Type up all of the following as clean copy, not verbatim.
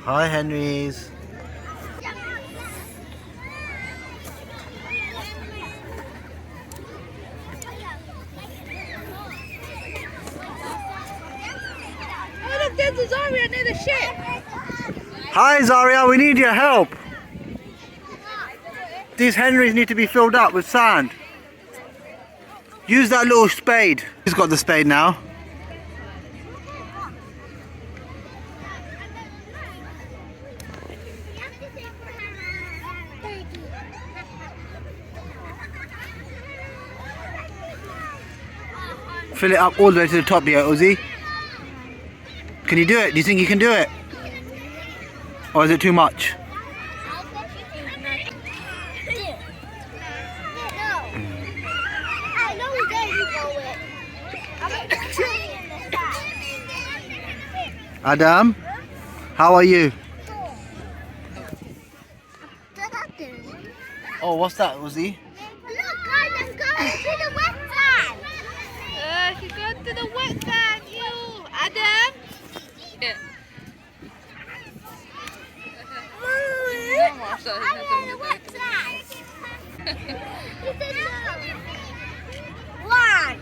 Hi, Henrys. Oh look, there's a Zaria near the ship. Hi, Zaria. We need your help. These Henrys need to be filled up with sand. Use that little spade. Who's got the spade now? Fill it up all the way to the top here, Uzi. Can you do it? Do you think you can do it? Or is it too much? Adam, how are you? Oh, what's that, Uzi? Look guys, I'm going to the wet sand. She's going to the wet sand, you. Adam? Yeah. I'm in the wet sand. One.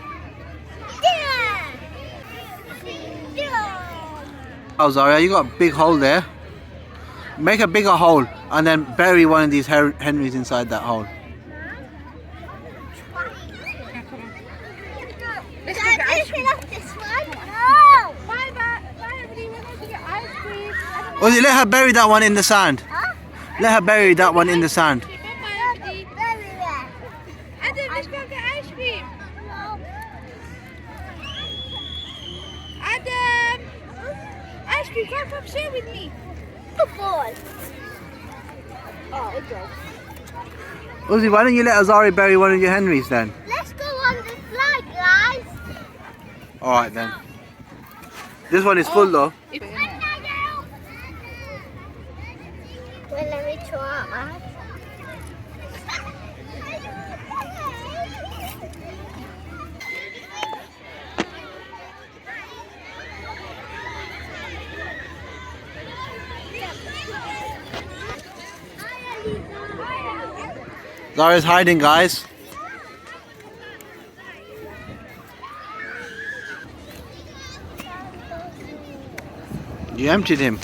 Two. Oh, Zaria, you got a big hole there. Make a bigger hole and then bury one of these Henrys inside that hole. Let's go get ice cream. This one? No. Bye, everybody. We're going to get ice cream. Uzi, let her bury that one in the sand. Huh? Let her bury that one in the sand. Bye, Andy. Everywhere. Adam, let's go get ice cream. Adam! Ice cream, come share with me. Football. Oh, okay. Uzi, why don't you let Azari bury one of your Henrys then? Let's go on the slide, guys. Alright then. This one is full though. Well, let me try. Zaria's hiding, guys. You emptied him.